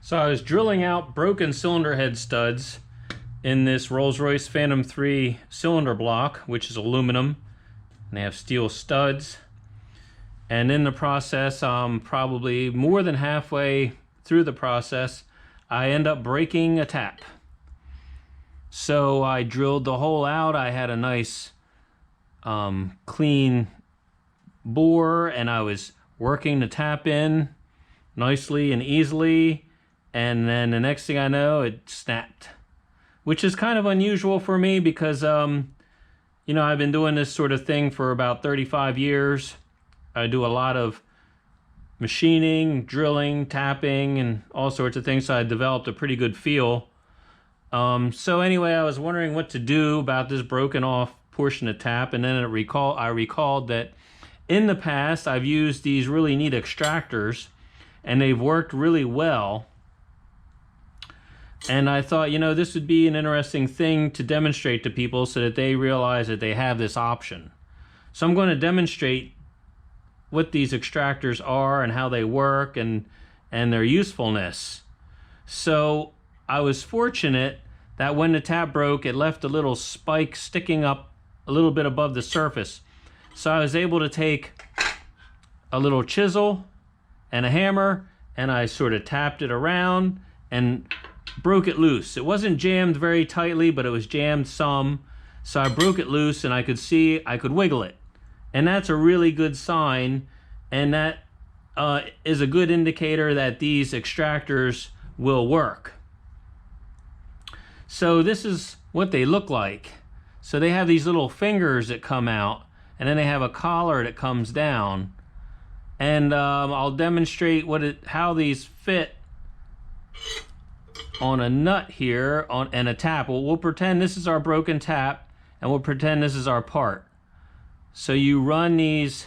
So I was drilling out broken cylinder head studs in this Rolls-Royce Phantom 3 cylinder block, which is aluminum, and they have steel studs. And in the process, probably more than halfway through the process, I end up breaking a tap. So I drilled the hole out. I had a nice clean bore, and I was working the tap in nicely and easily. And then the next thing I know, it snapped, which is kind of unusual for me because, you know, I've been doing this sort of thing for about 35 years. I do a lot of machining, drilling, tapping, and all sorts of things, so I developed a pretty good feel. So anyway, I was wondering what to do about this broken off portion of tap, and then I recalled that in the past I've used these really neat extractors, and they've worked really well. And I thought, you know, this would be an interesting thing to demonstrate to people so that they realize that they have this option. So I'm going to demonstrate what these extractors are and how they work and their usefulness. So I was fortunate that when the tap broke, it left a little spike sticking up a little bit above the surface. So I was able to take a little chisel and a hammer, and I sort of tapped it around and broke it loose. It wasn't jammed very tightly, but it was jammed some. So I broke it loose, and I could see I could wiggle it. And that's a really good sign, and that is a good indicator that these extractors will work. So this is what they look like. So they have these little fingers that come out, and then they have a collar that comes down. And I'll demonstrate how these fit on a nut here and a tap. Well, we'll pretend this is our broken tap, and we'll pretend this is our part. So you run these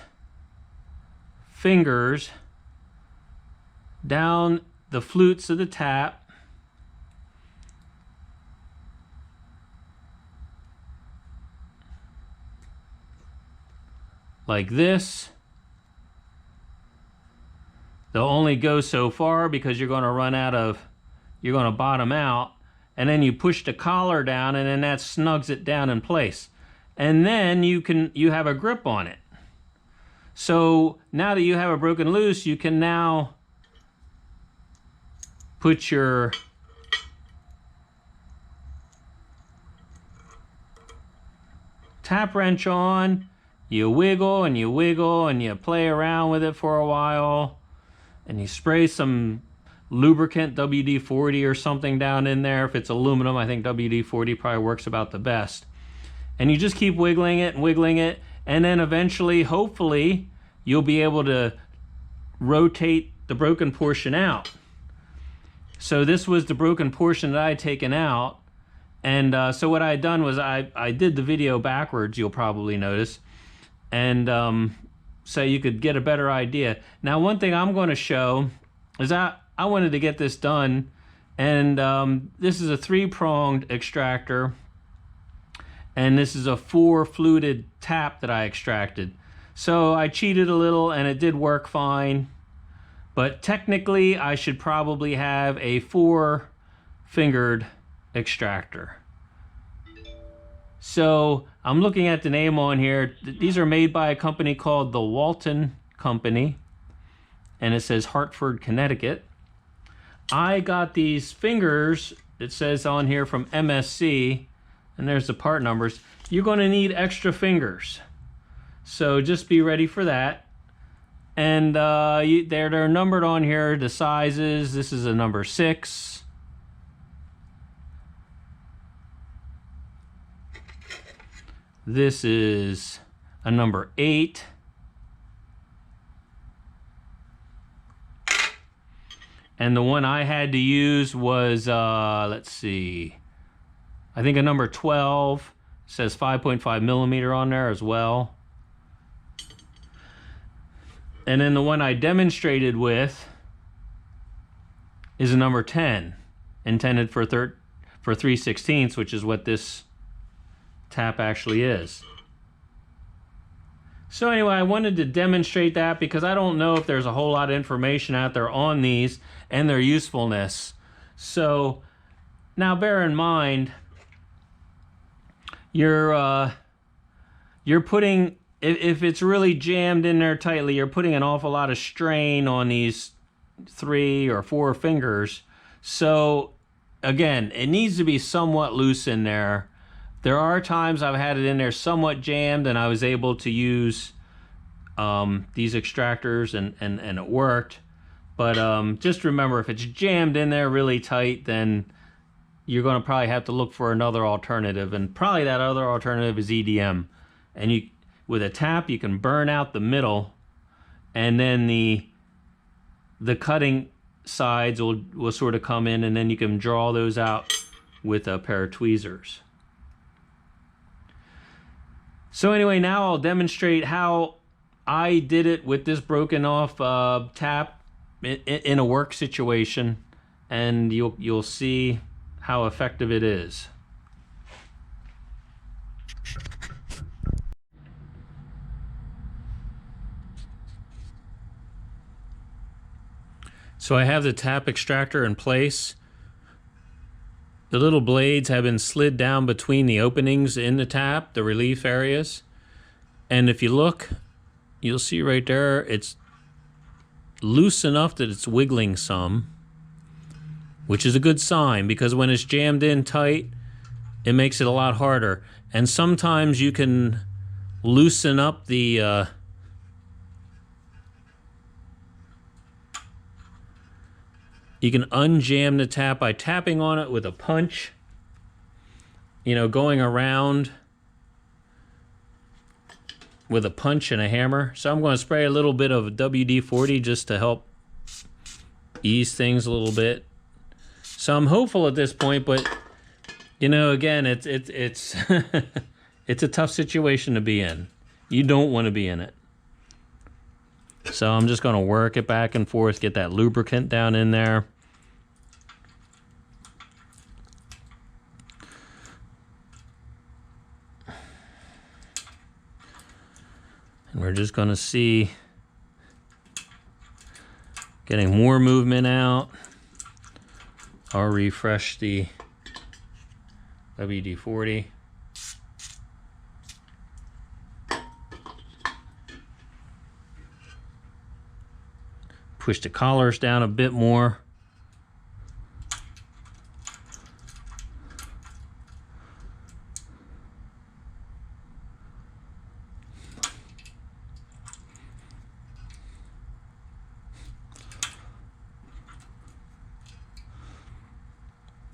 fingers down the flutes of the tap, like this. They'll only go so far because you're going to bottom out, and then you push the collar down, and then that snugs it down in place. And then you have a grip on it. So now that you have it broken loose, you can now put your tap wrench on, you wiggle and you wiggle and you play around with it for a while, and you spray some lubricant, WD-40 or something down in there. If it's aluminum, I think WD-40 probably works about the best. And you just keep wiggling it, and then eventually, hopefully, you'll be able to rotate the broken portion out. So this was the broken portion that I had taken out, and so what I had done was I did the video backwards, you'll probably notice, and so you could get a better idea. Now, one thing I'm going to show is I wanted to get this done, and this is a 3-pronged extractor, and this is a 4-fluted tap that I extracted. So I cheated a little, and it did work fine, but technically I should probably have a 4-fingered extractor. So I'm looking at the name on here. These are made by a company called the Walton Company, and it says Hartford, Connecticut. I got these fingers, it says on here, from MSC, and there's the part numbers. You're going to need extra fingers, so just be ready for that. And they're numbered on here, the sizes. This is a number 6. This is a number 8. And the one I had to use was, let's see, I think a number 12. It says 5.5 millimeter on there as well. And then the one I demonstrated with is a number 10, intended for 3/16, which is what this tap actually is. So anyway, I wanted to demonstrate that because I don't know if there's a whole lot of information out there on these and their usefulness. So now bear in mind, you're putting, if it's really jammed in there tightly, you're putting an awful lot of strain on these 3 or 4 fingers. So again, it needs to be somewhat loose in there. There are times I've had it in there somewhat jammed and I was able to use these extractors and it worked. But just remember, if it's jammed in there really tight, then you're going to probably have to look for another alternative. And probably that other alternative is EDM. And with a tap, you can burn out the middle, and then the cutting sides will sort of come in, and then you can draw those out with a pair of tweezers. So anyway, now I'll demonstrate how I did it with this broken off tap in a work situation, and you'll see how effective it is. So I have the tap extractor in place. The little blades have been slid down between the openings in the tap, the relief areas. And if you look, you'll see right there, it's loose enough that it's wiggling some, which is a good sign, because when it's jammed in tight, it makes it a lot harder. And sometimes you can loosen up the you can unjam the tap by tapping on it with a punch, you know, going around with a punch and a hammer. So I'm going to spray a little bit of WD-40 just to help ease things a little bit. So I'm hopeful at this point, but you know, again, it's it's a tough situation to be in. You don't want to be in it. So I'm just going to work it back and forth, get that lubricant down in there. And we're just going to see getting more movement out. I'll refresh the WD-40. Push the collars down a bit more.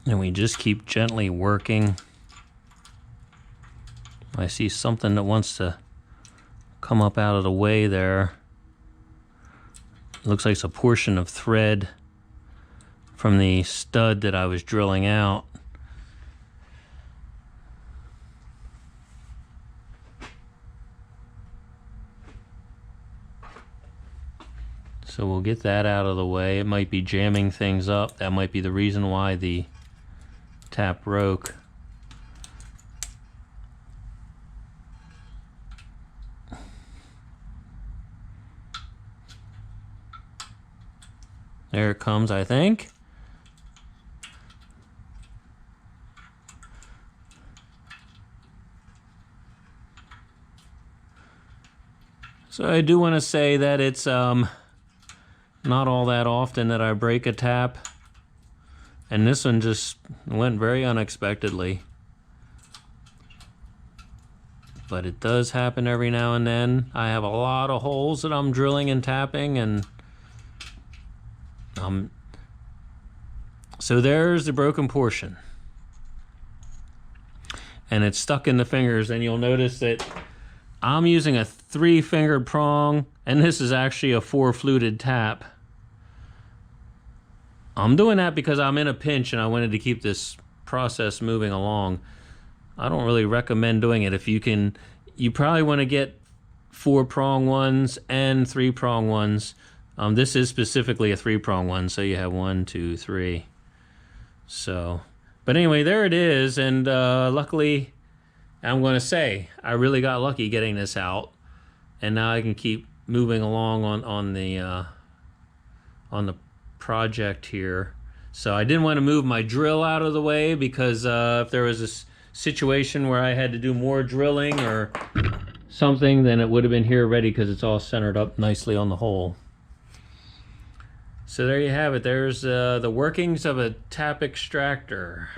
And we just keep gently working. I see something that wants to come up out of the way there. It looks like it's a portion of thread from the stud that I was drilling out. So we'll get that out of the way. It might be jamming things up. That might be the reason why the tap broke. There it comes, I think. So I do want to say that it's not all that often that I break a tap, and this one just went very unexpectedly. But it does happen every now and then. I have a lot of holes that I'm drilling and tapping, and so there's the broken portion, and it's stuck in the fingers. And you'll notice that I'm using a 3-fingered prong, and this is actually a 4-fluted tap. I'm doing that because I'm in a pinch and I wanted to keep this process moving along. I don't really recommend doing it. If you can, you probably want to get 4-prong ones and 3-prong ones. This is specifically a 3-prong one, so you have 1, 2, 3. So, but anyway, there it is, and luckily, I'm going to say, I really got lucky getting this out. and now I can keep moving along on the project here. So I didn't want to move my drill out of the way, because if there was a situation where I had to do more drilling or something, then it would have been here ready, because it's all centered up nicely on the hole. So there you have it. There's the workings of a tap extractor.